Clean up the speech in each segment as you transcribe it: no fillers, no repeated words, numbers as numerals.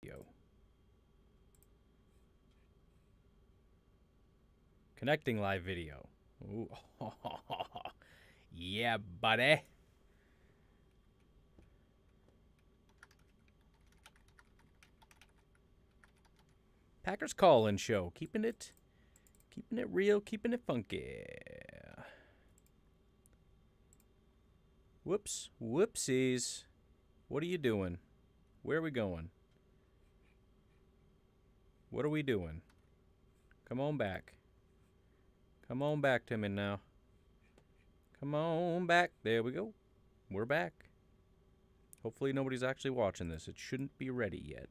Video. Connecting live video. Ooh. Yeah, buddy. Packers call-in show. Keeping it real, keeping it funky. Whoops. Whoopsies. What are you doing? Where are we going? What are we doing? Come on back. Come on back to me now. Come on back. There we go. We're back. Hopefully nobody's actually watching this. It shouldn't be ready yet.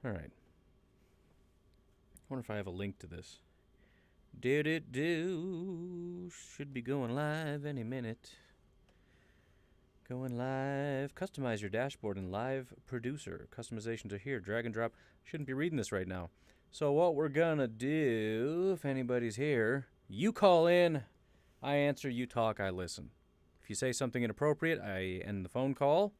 Alright. I wonder if I have a link to this. Did it do? Should be going live any minute. Going live. Customize your dashboard in Live Producer. Customizations are here. Drag and drop. Shouldn't be reading this right now. So what we're gonna do, if anybody's here, you call in, I answer, you talk, I listen. If you say something inappropriate, I end the phone call.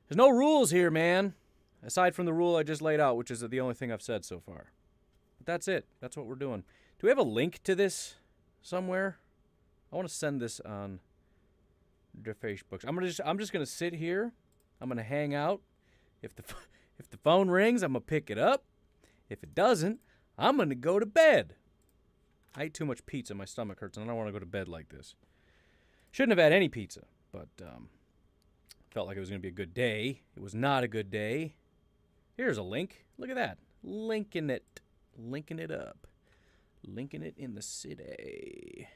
There's no rules here, man. Aside from the rule I just laid out, which is the only thing I've said so far. But that's it. That's what we're doing. Do we have a link to this somewhere? I want to send this on the Facebook. I'm just gonna sit here. I'm gonna hang out. If the phone rings, I'm gonna pick it up. If it doesn't, I'm gonna go to bed. I ate too much pizza. My stomach hurts, and I don't want to go to bed like this. Shouldn't have had any pizza, but felt like it was gonna be a good day. It was not a good day. Here's a link. Look at that. Linking it up. Linking it in the city.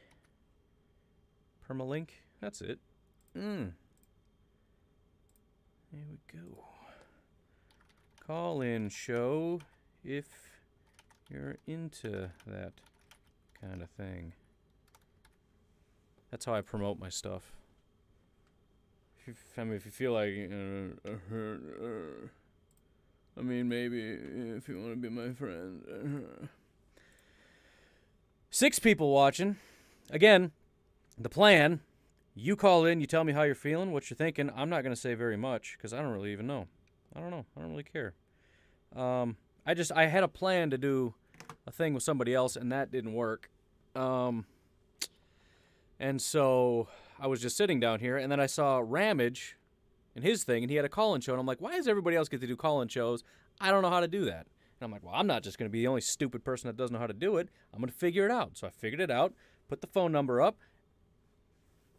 Permalink. That's it. There we go. Call in show if you're into that kind of thing. That's how I promote my stuff. If you feel like, maybe if you want to be my friend. 6 people watching. Again, the plan. You call in, you tell me how you're feeling, what you're thinking. I'm not going to say very much because I don't really even know. I don't know. I don't really care. I had a plan to do a thing with somebody else, and that didn't work. And so I was just sitting down here, and then I saw Ramage and his thing, and he had a call-in show, and I'm like, why does everybody else get to do call-in shows? I don't know how to do that. And I'm like, well, I'm not just going to be the only stupid person that doesn't know how to do it. I'm going to figure it out. So I figured it out, put the phone number up.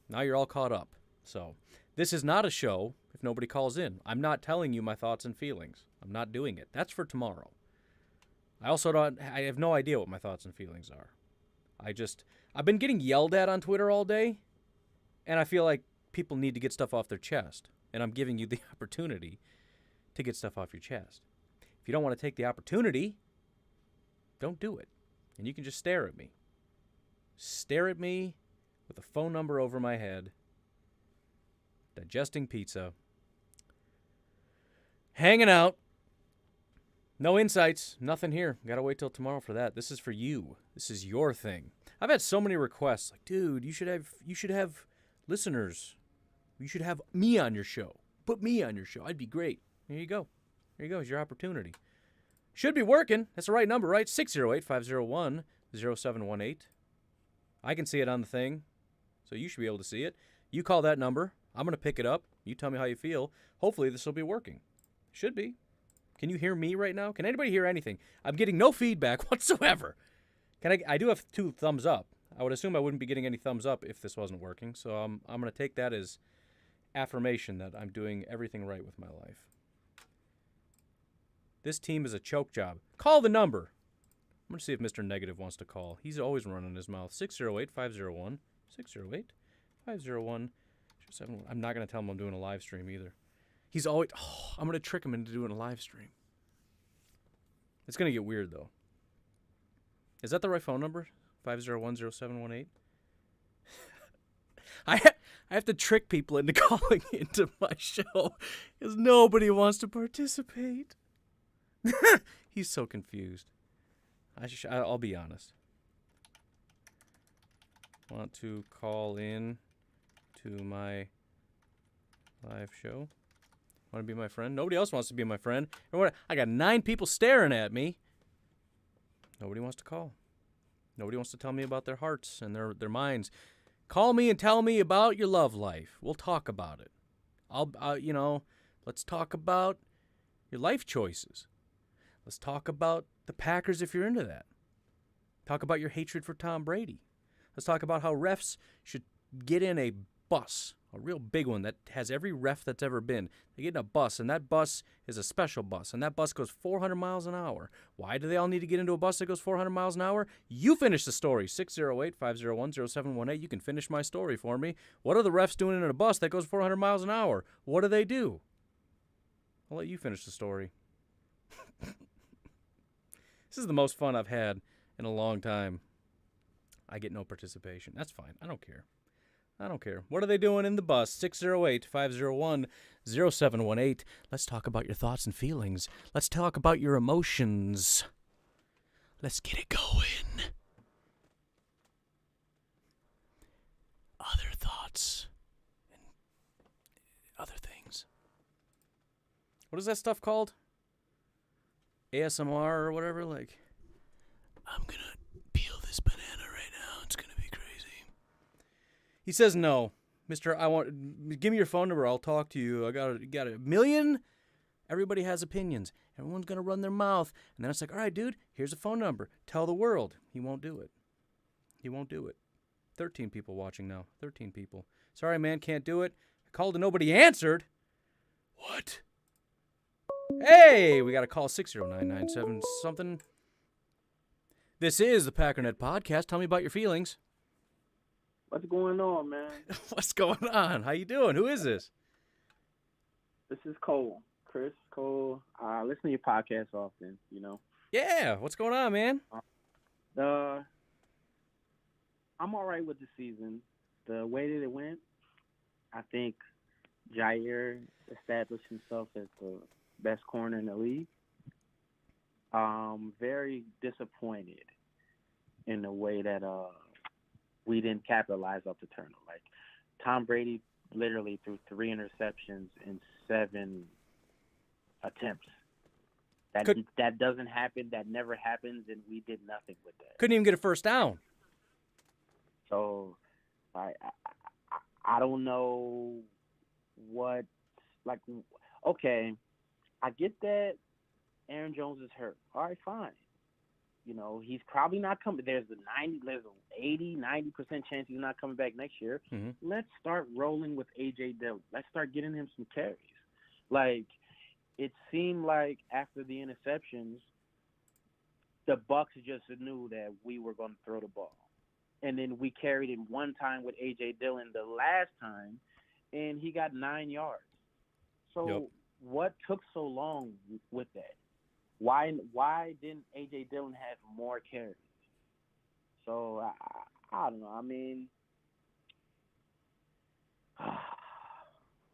Now you're all caught up. So this is not a show if nobody calls in. I'm not telling you my thoughts and feelings. I'm not doing it. That's for tomorrow. I have no idea what my thoughts and feelings are. I've been getting yelled at on Twitter all day, and I feel like people need to get stuff off their chest, and I'm giving you the opportunity to get stuff off your chest. If you don't want to take the opportunity, don't do it. And you can just stare at me. Stare at me with a phone number over my head, digesting pizza, hanging out, no insights, nothing here. Gotta wait till tomorrow for that. This is for you. This is your thing. I've had so many requests, like, dude, you should have listeners. You should have me on your show. Put me on your show. I'd be great. Here you go. Here you go. It's your opportunity. Should be working. That's the right number, right? 608-501-0718. I can see it on the thing, so you should be able to see it. You call that number. I'm going to pick it up. You tell me how you feel. Hopefully this will be working. Should be. Can you hear me right now? Can anybody hear anything? I'm getting no feedback whatsoever. I do have 2 thumbs up. I would assume I wouldn't be getting any thumbs up if this wasn't working, so I'm going to take that as affirmation that I'm doing everything right with my life. This team is a choke job. Call the number. I'm going to see if Mr. Negative wants to call. He's always running his mouth. 608-501. 608-501. I'm not going to tell him I'm doing a live stream either. He's always... Oh, I'm going to trick him into doing a live stream. It's going to get weird, though. Is that the right phone number? 501-0718? I have to trick people into calling into my show because nobody wants to participate. He's so confused. I'll be honest. Want to call in to my live show? Want to be my friend? Nobody else wants to be my friend. I got 9 people staring at me. Nobody wants to call. Nobody wants to tell me about their hearts and their minds. Call me and tell me about your love life. We'll talk about it. Let's talk about your life choices. Let's talk about the Packers if you're into that. Talk about your hatred for Tom Brady. Let's talk about how refs should get in a bus, a real big one that has every ref that's ever been. They get in a bus, and that bus is a special bus, and that bus goes 400 miles an hour. Why do they all need to get into a bus that goes 400 miles an hour? You finish the story. 608-501-0718. You can finish my story for me. What are the refs doing in a bus that goes 400 miles an hour? What do they do? I'll let you finish the story. This is the most fun I've had in a long time. I get no participation. That's fine. I don't care. What are they doing in the bus? 608-501-0718. Let's talk about your thoughts and feelings. Let's talk about your emotions. Let's get it going. Other thoughts and other things. What is that stuff called? ASMR or whatever? Like, I'm going to peel this banana right now. It's going to be crazy. He says no. Give me your phone number. I'll talk to you. I got a million. Everybody has opinions. Everyone's going to run their mouth. And then it's like, all right, dude, here's a phone number. Tell the world. He won't do it. 13 people watching now. 13 people. Sorry, man, can't do it. I called and nobody answered. What? Hey, we got a call 60997 something. This is the Packernet Podcast. Tell me about your feelings. What's going on, man? What's going on? How you doing? Who is this? This is Cole. Chris Cole. I listen to your podcast often, you know. Yeah, what's going on, man? I'm all right with the season. The way that it went, I think Jair established himself as the best corner in the league. Very disappointed in the way that we didn't capitalize off the turnover. Like, Tom Brady literally threw 3 interceptions in 7 attempts. That doesn't happen. That never happens, and we did nothing with that. Couldn't even get a first down. So, I don't know what, like, okay, I get that Aaron Jones is hurt. All right, fine. You know, he's probably not coming. There's an 80-90% chance he's not coming back next year. Mm-hmm. Let's start rolling with A.J. Dillon. Let's start getting him some carries. Like, it seemed like after the interceptions, the Bucs just knew that we were going to throw the ball. And then we carried it one time with A.J. Dillon the last time, and he got 9 yards. So What took so long with that? Why didn't A.J. Dillon have more carries? So, I don't know. I mean,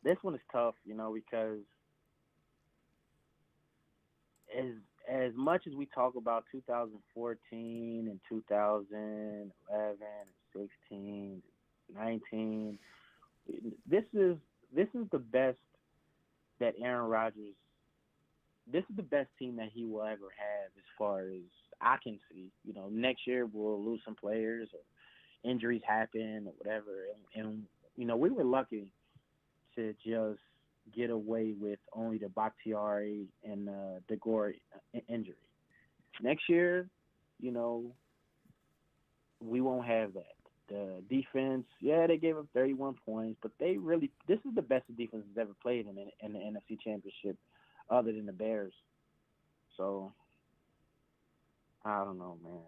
this one is tough, you know, because as much as we talk about 2014 and 2011 and 16, 19, this is the best that Aaron Rodgers. This is the best team that he will ever have, as far as I can see. You know, next year we'll lose some players or injuries happen or whatever. And you know, we were lucky to just get away with only the Bakhtiari and DeGore injury. Next year, you know, we won't have that. The defense, they gave up 31 points, but this is the best defense that's ever played in the NFC Championship, other than the Bears. So, I don't know, man.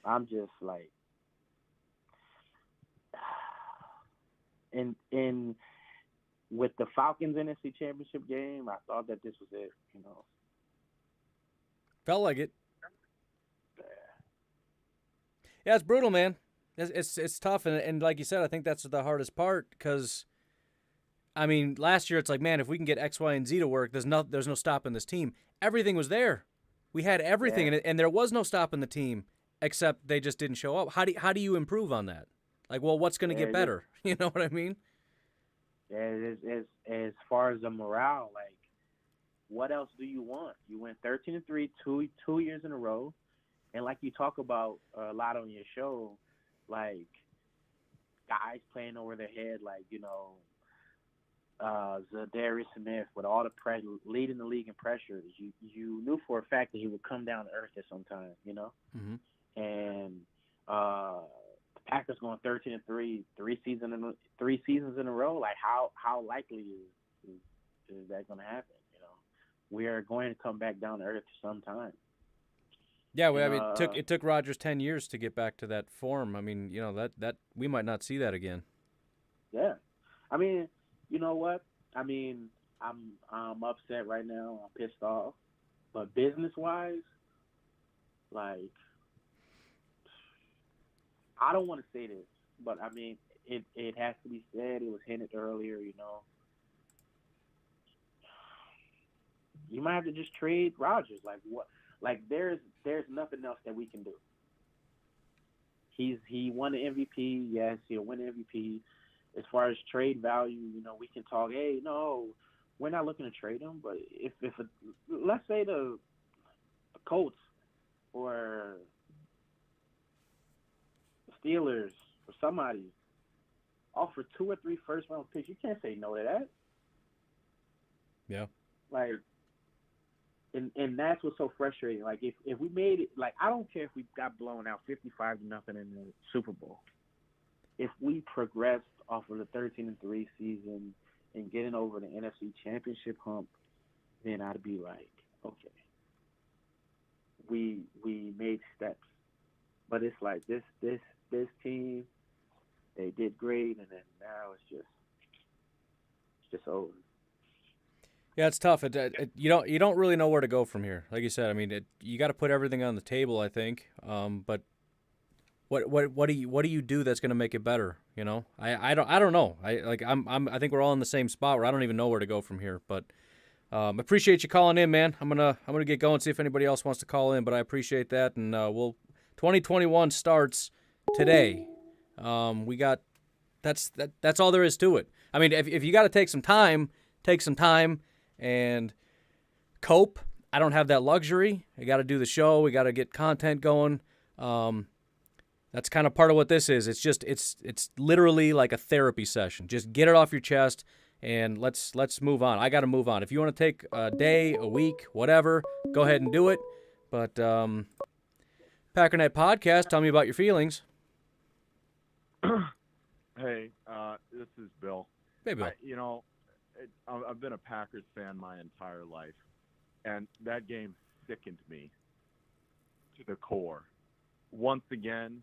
I'm just like, in with the Falcons NFC Championship game, I thought that this was it, you know. Felt like it. Yeah, it's brutal, man. It's tough, and like you said, I think that's the hardest part, because, I mean, last year it's like, man, if we can get X, Y, and Z to work, there's no stopping this team. Everything was there. We had everything, and there was no stopping the team, except they just didn't show up. How do you improve on that? Like, well, what's going to get better? You know what I mean? as far as the morale, like, what else do you want? You went 13-3 two years in a row, and like you talk about a lot on your show, like guys playing over their head, like Zadarius Smith with all the pressure, leading the league in pressures. You knew for a fact that he would come down to earth at some time, Mm-hmm. and the Packers going 13-3, three seasons in a row. Like how likely is that going to happen? We are going to come back down to earth sometime. Yeah, well, I mean, it took Rodgers 10 years to get back to that form. I mean, that we might not see that again. Yeah, I mean, you know what? I mean, I'm upset right now. I'm pissed off, but business wise, like, I don't want to say this, but I mean, it has to be said. It was hinted earlier, You might have to just trade Rodgers. Like what? Like there's nothing else that we can do. He won the MVP. Yes, he'll win the MVP. As far as trade value, we can talk. Hey, no, we're not looking to trade him. But if let's say the Colts or the Steelers or somebody offer 2 or 3 first-round picks, you can't say no to that. Yeah. Like. And that's what's so frustrating. Like if we made it, like I don't care if we got blown out 55-0 in the Super Bowl. If we progressed off of the 13-3 season and getting over the NFC Championship hump, then I'd be like, okay, we made steps. But it's like this team, they did great, and then now it's just over. Yeah, it's tough. You don't really know where to go from here. Like you said, I mean, you got to put everything on the table, I think. But what do you do that's going to make it better? I don't know. I think we're all in the same spot where I don't even know where to go from here. But appreciate you calling in, man. I'm gonna get going, see if anybody else wants to call in. But I appreciate that, and 2021 starts today. That's all there is to it. I mean, if you got to take some time, take some time. And cope. I don't have that luxury. I got to do the show. We got to get content going. That's kind of part of what this is. It's literally like a therapy session. Just get it off your chest and let's move on. I got to move on. If you want to take a day, a week, whatever, go ahead and do it. But Packernet Podcast, tell me about your feelings. Hey, this is Bill. Hey, Bill. I've been a Packers fan my entire life, and that game sickened me to the core. Once again,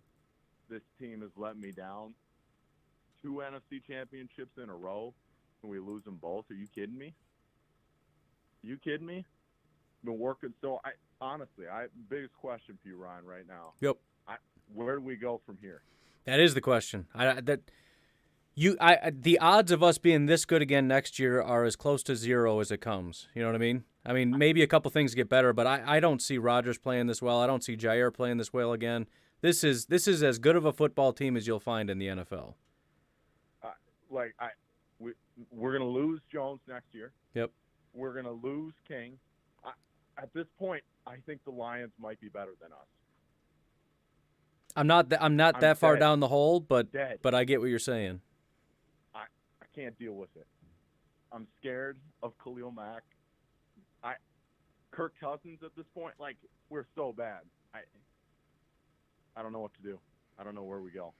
this team has let me down. 2 NFC championships in a row, and we lose them both. Are you kidding me? Been working so. Biggest question for you, Ryan, right now. Yep. Where do we go from here? That is the question. The odds of us being this good again next year are as close to 0 as it comes. You know what I mean? I mean, maybe a couple things get better, but I don't see Rodgers playing this well. I don't see Jair playing this well again. This is as good of a football team as you'll find in the NFL. We're gonna lose Jones next year. Yep. We're gonna lose King. At this point, I think the Lions might be better than us. I'm not that far dead. down the hole, but I get what you're saying. I can't deal with it. I'm scared of Khalil Mack. Kirk Cousins at this point, like, we're so bad. I don't know what to do. I don't know where we go.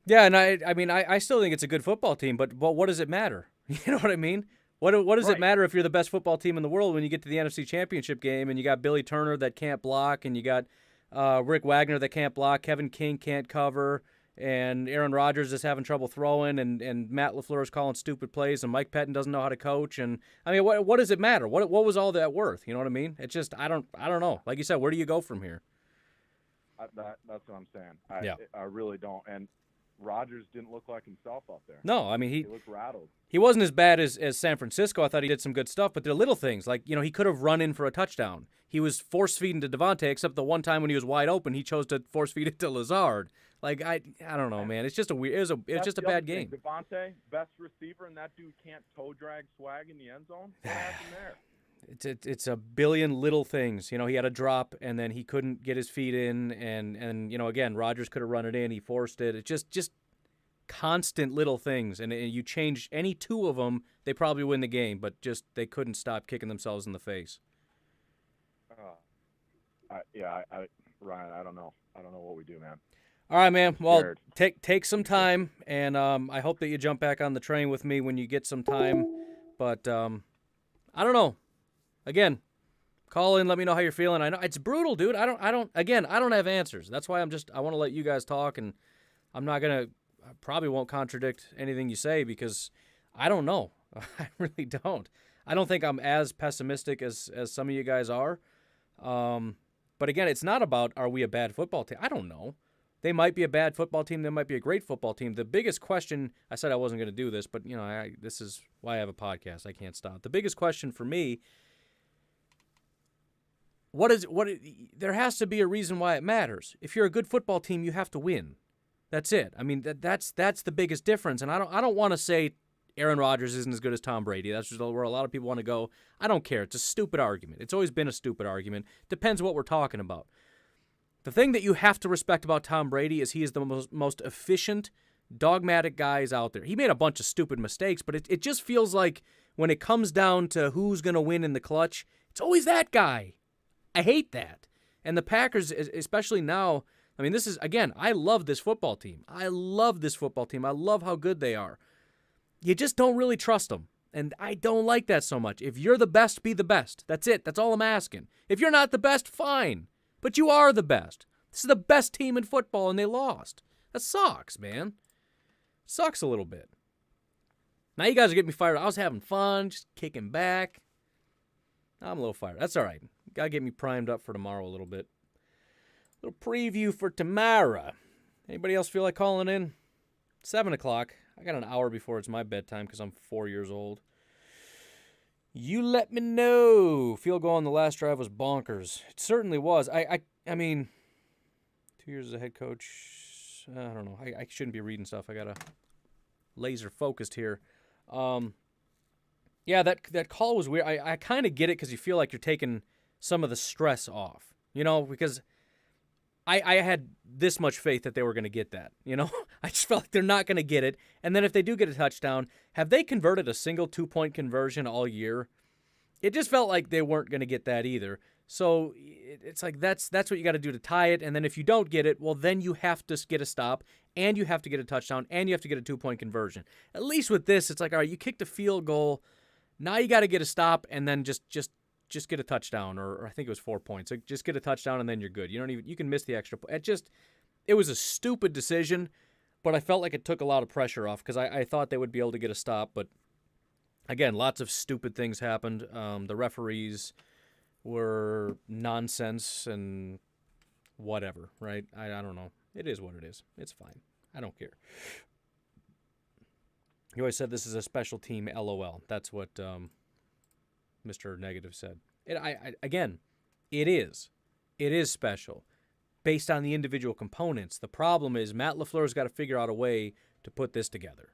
Yeah, and I still think it's a good football team, but what does it matter? You know what I mean? What does it matter if you're the best football team in the world when you get to the NFC Championship game and you got Billy Turner that can't block and you got Rick Wagner that can't block, Kevin King can't cover, and Aaron Rodgers is having trouble throwing, and Matt LaFleur is calling stupid plays, and Mike Pettin doesn't know how to coach. And I mean, what does it matter? What was all that worth? You know what I mean? It's just I don't know. Like you said, where do you go from here? That's what I'm saying. I really don't. And Rodgers didn't look like himself out there. No, I mean, He looked rattled. he wasn't as bad as San Francisco. I thought he did some good stuff, but they're little things. Like, he could have run in for a touchdown. He was force-feeding to Devontae, except the one time when he was wide open, he chose to force-feed it to Lazard. Like, I don't know, man. It's just a weird. It was just a bad game. Devontae, best receiver, and that dude can't toe drag swag in the end zone. What happened there? It's a billion little things. He had a drop, and then he couldn't get his feet in, and again, Rodgers could have run it in. He forced it. It's just constant little things, and you change any two of them, they probably win the game, but just they couldn't stop kicking themselves in the face. Ryan, I don't know. I don't know what we do, man. All right, man. Well, Scared. take some time, and I hope that you jump back on the train with me when you get some time. But I don't know. Again, call in. Let me know how you're feeling. I know it's brutal, dude. I don't have answers. That's why I want to let you guys talk, and I probably won't contradict anything you say because I don't know. I really don't. I don't think I'm as pessimistic as some of you guys are. But again, it's not about are we a bad football team. I don't know. They might be a bad football team. They might be a great football team. The biggest question, I said I wasn't going to do this, but this is why I have a podcast. I can't stop. The biggest question for me, there has to be a reason why it matters. If you're a good football team, you have to win. That's it. I mean, that's the biggest difference. And I don't want to say Aaron Rodgers isn't as good as Tom Brady. That's just where a lot of people want to go. I don't care. It's a stupid argument. It's always been a stupid argument. Depends what we're talking about. The thing that you have to respect about Tom Brady is he is the most efficient, dogmatic guys out there. He made a bunch of stupid mistakes, but it just feels like when it comes down to who's going to win in the clutch, it's always that guy. I hate that. And the Packers, especially now, I mean, this is, again, I love this football team. I love how good they are. You just don't really trust them. And I don't like that so much. If you're the best, be the best. That's it. That's all I'm asking. If you're not the best, fine. But you are the best. This is the best team in football, and they lost. That sucks, man. Sucks a little bit. Now you guys are getting me fired. I was having fun, just kicking back. Now I'm a little fired. That's all right. Got to get me primed up for tomorrow a little bit. Little preview for tomorrow. Anybody else feel like calling in? 7 o'clock. I got an hour before it's my bedtime because I'm 4 years old. You let me know. Field goal on the last drive was bonkers. It certainly was. I mean, 2 years as a head coach. I don't know. I shouldn't be reading stuff. I got to laser focused here. Yeah, that call was weird. I kind of get it because you feel like you're taking some of the stress off. Because I had this much faith that they were going to get that. I just felt like they're not going to get it. And then if they do get a touchdown, have they converted a single 2-point conversion all year? It just felt like they weren't going to get that either. So it's like that's what you got to do to tie it. And then if you don't get it, well, then you have to get a stop, and you have to get a touchdown, and you have to get a 2-point conversion. At least with this, it's like, all right, you kicked a field goal. Now you got to get a stop, and then just get a touchdown, or I think it was 4 points. So just get a touchdown, and then you're good. You can miss the extra point. It was a stupid decision, but I felt like it took a lot of pressure off because I thought they would be able to get a stop. But again, lots of stupid things happened. The referees were nonsense and whatever, right? I don't know. It is what it is. It's fine. I don't care. You always said this is a special team, LOL. That's what Mr. Negative said. Again, it is. It is special based on the individual components. The problem is Matt LaFleur's got to figure out a way to put this together.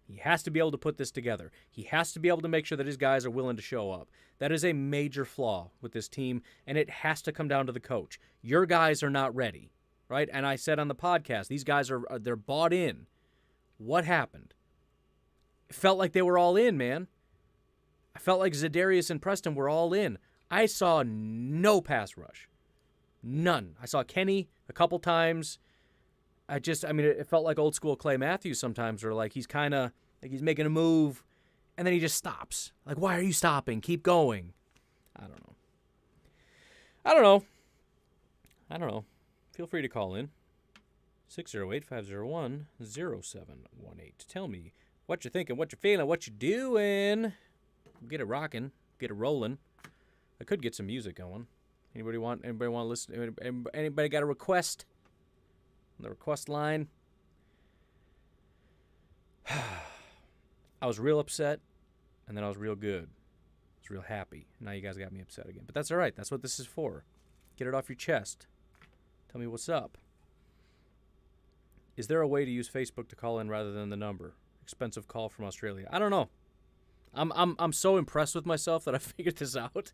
He has to be able to put this together. He has to be able to make sure that his guys are willing to show up. That is a major flaw with this team, and it has to come down to the coach. Your guys are not ready, right? And I said on the podcast, these guys they're bought in. What happened? It felt like they were all in, man. I felt like Za'Darius and Preston were all in. I saw no pass rush. None. I saw Kenny a couple times. It felt like old school Clay Matthews sometimes, where like he's kind of like he's making a move, and then he just stops. Like, why are you stopping? Keep going. I don't know. Feel free to call in. 608-501-0718. Tell me what you're thinking, what you're feeling, what you're doing. Get it rocking, get it rolling. I could get some music going. Anybody want to listen? Anybody got a request? On the request line. I was real upset, and then I was real good. I was real happy. Now you guys got me upset again. But that's all right. That's what this is for. Get it off your chest. Tell me what's up. Is there a way to use Facebook to call in rather than the number? Expensive call from Australia. I don't know. I'm so impressed with myself that I figured this out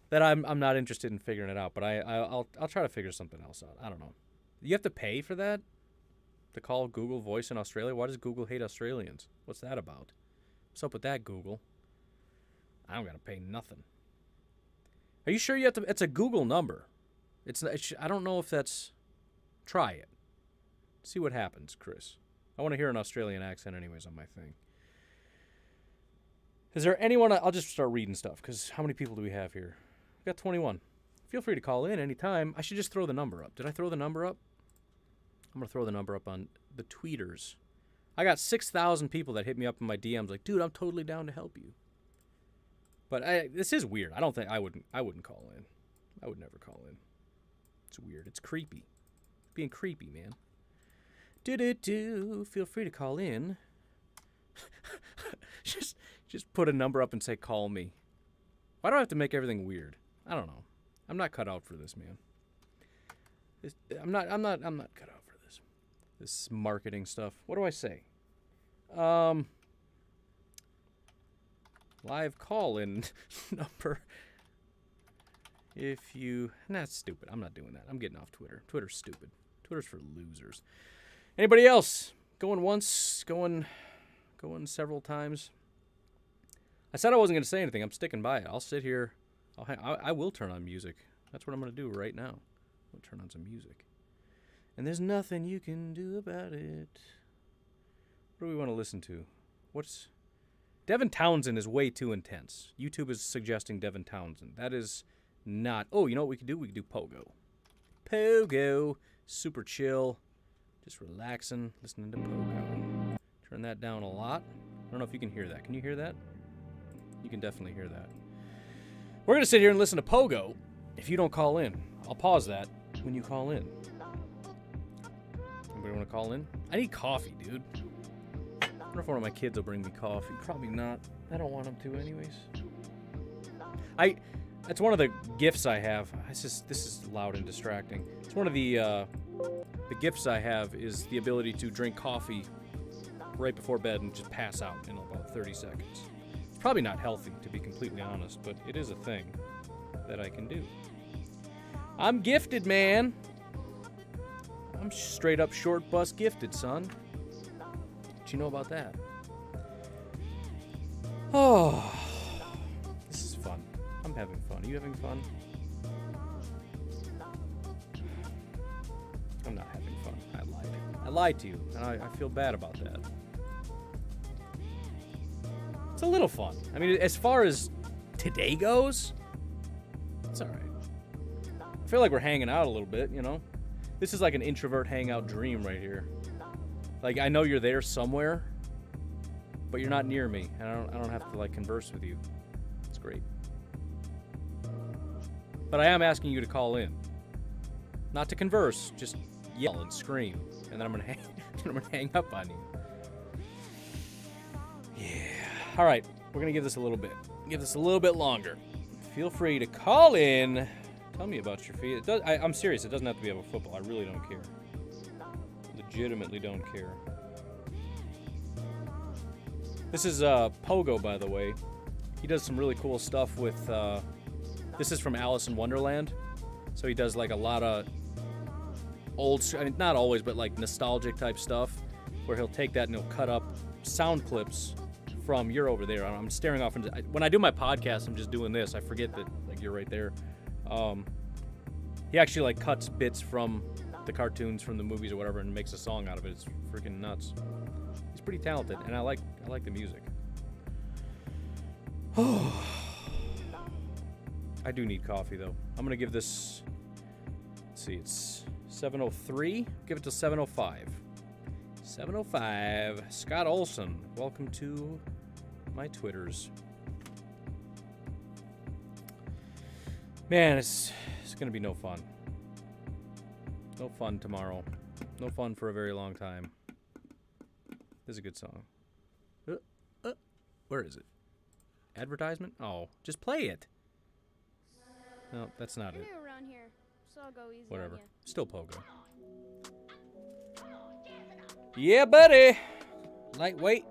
that I'm not interested in figuring it out. But I'll try to figure something else out. I don't know. You have to pay for that to call Google Voice in Australia. Why does Google hate Australians? What's that about? What's up with that, Google? I don't gotta pay nothing. Are you sure you have to? It's a Google number. I don't know if that's. Try it. See what happens, Chris. I want to hear an Australian accent anyways on my thing. Is there anyone... I'll just start reading stuff, because how many people do we have here? We've got 21. Feel free to call in anytime. I should just throw the number up. Did I throw the number up? I'm going to throw the number up on the tweeters. I got 6,000 people that hit me up in my DMs like, dude, I'm totally down to help you. But this is weird. I don't think... I wouldn't call in. I would never call in. It's weird. It's creepy. Being creepy, man. Feel free to call in. just put a number up and say call me. Why do I have to make everything weird? I don't know. I'm not cut out for this, man. I'm not cut out for this. This marketing stuff. What do I say? Live call in number. If you... Nah, that's stupid. I'm not doing that. I'm getting off Twitter. Twitter's stupid. Twitter's for losers. Anybody else? Going once? Going several times? I said I wasn't going to say anything. I'm sticking by it. I'll sit here. I will turn on music. That's what I'm going to do right now. I'll turn on some music. And there's nothing you can do about it. What do we want to listen to? Devin Townsend is way too intense. YouTube is suggesting Devin Townsend. That is not... Oh, you know what we could do? We could do Pogo. Pogo. Super chill. Just relaxing, listening to Pogo. Turn that down a lot. I don't know if you can hear that. Can you hear that? You can definitely hear that. We're going to sit here and listen to Pogo if you don't call in. I'll pause that when you call in. Anybody want to call in? I need coffee, dude. I wonder if one of my kids will bring me coffee. Probably not. I don't want them to anyways. That's one of the gifts I have. This is loud and distracting. It's one of the gifts I have is the ability to drink coffee right before bed and just pass out in about 30 seconds. It's probably not healthy, to be completely honest, but it is a thing that I can do. I'm gifted, man. I'm straight up short bus gifted, son. What you know about that? Oh, this is fun. I'm having fun. Are you having fun? I'm not having fun. I lied to you, and I feel bad about that. It's a little fun. I mean, as far as today goes, it's all right. I feel like we're hanging out a little bit, you know? This is like an introvert hangout dream right here. Like, I know you're there somewhere, but you're not near me, and I don't have to, like, converse with you. It's great. But I am asking you to call in. Not to converse, just yell and scream, and then I'm gonna hang up on you. Yeah. All right, we're gonna give this a little bit. Give this a little bit longer. Feel free to call in. Tell me about your feet. I'm serious. It doesn't have to be about football. I really don't care. Legitimately don't care. This is Pogo, by the way. He does some really cool stuff with. This is from Alice in Wonderland. So he does like a lot of I mean, not always, but like nostalgic type stuff, where he'll take that and he'll cut up sound clips from you're over there. I'm staring off into. When I do my podcast, I'm just doing this. I forget that like you're right there. He actually like cuts bits from the cartoons, from the movies or whatever, and makes a song out of it. It's freaking nuts. He's pretty talented, and I like the music. I do need coffee though. I'm gonna give this. Let's see, it's 7:03. Give it to 7:05. 7:05. Scott Olson, welcome to my Twitters. Man, it's gonna be no fun. No fun tomorrow. No fun for a very long time. This is a good song. Where is it? Advertisement? Oh, just play it. No, that's not You're it. new around here, so I'll go easy Whatever. on ya. Still Pogo. Yeah, buddy. Lightweight.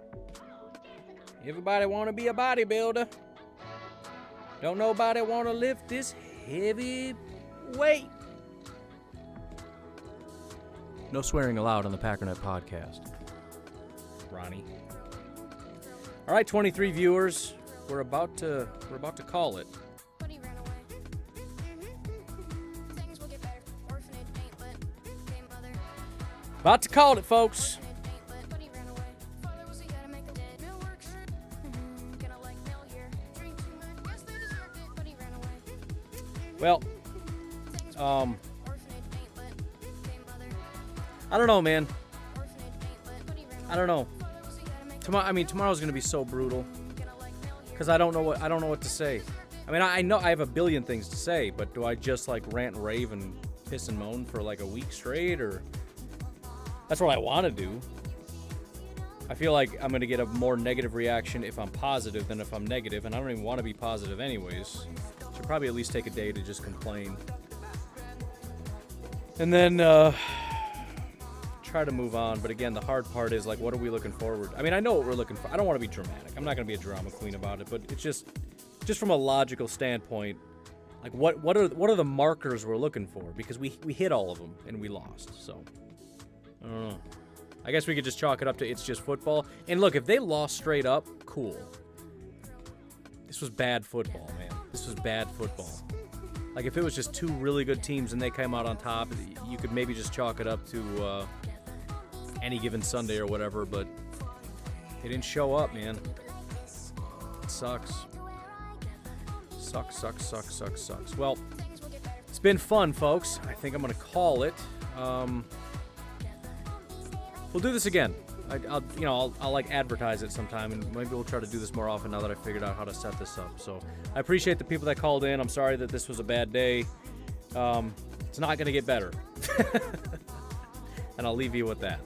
Everybody want to be a bodybuilder. Don't nobody want to lift this heavy weight. No swearing allowed on the Packernet podcast. Ronnie. All right, 23 viewers. We're about to call it. Buddy ran away. Things will get better. Orphanage ain't lit. Game mother. About to call it, folks. Orphanage ain't lit. Buddy ran away. Father was he had to make a dead. Mill works. Gonna like mill here. Drink too much. Yes, they deserved it. Buddy ran away. Well, Things will um, Orphanage ain't lit. Game mother. I don't know, man. Orphanage ain't lit. Buddy ran away. I don't know. Father was he had to make a Tomorrow's gonna be so brutal Gonna like mill here. because I don't know what to say. I mean, I know I have a billion things to say, but do I just like rant and rave and piss and moan for like a week straight, or that's what I want to do? I feel like I'm gonna get a more negative reaction if I'm positive than if I'm negative, and I don't even want to be positive anyways. Should probably at least take a day to just complain, and then try to move on. But again, the hard part is like, what are we looking forward? I mean, I know what we're looking for. I don't want to be dramatic. I'm not gonna be a drama queen about it, but it's just from a logical standpoint, like what are the markers we're looking for? Because we hit all of them and we lost. So I don't know. I guess we could just chalk it up to it's just football. And look, if they lost straight up, cool. This was bad football, man. This was bad football. Like if it was just two really good teams and they came out on top, you could maybe just chalk it up to any given Sunday or whatever, but they didn't show up, man. It sucks. Sucks. Well, it's been fun, folks. I think I'm gonna call it. We'll do this again. I'll like advertise it sometime, and maybe we'll try to do this more often now that I figured out how to set this up. So I appreciate the people that called in. I'm sorry that this was a bad day. It's not gonna get better, and I'll leave you with that.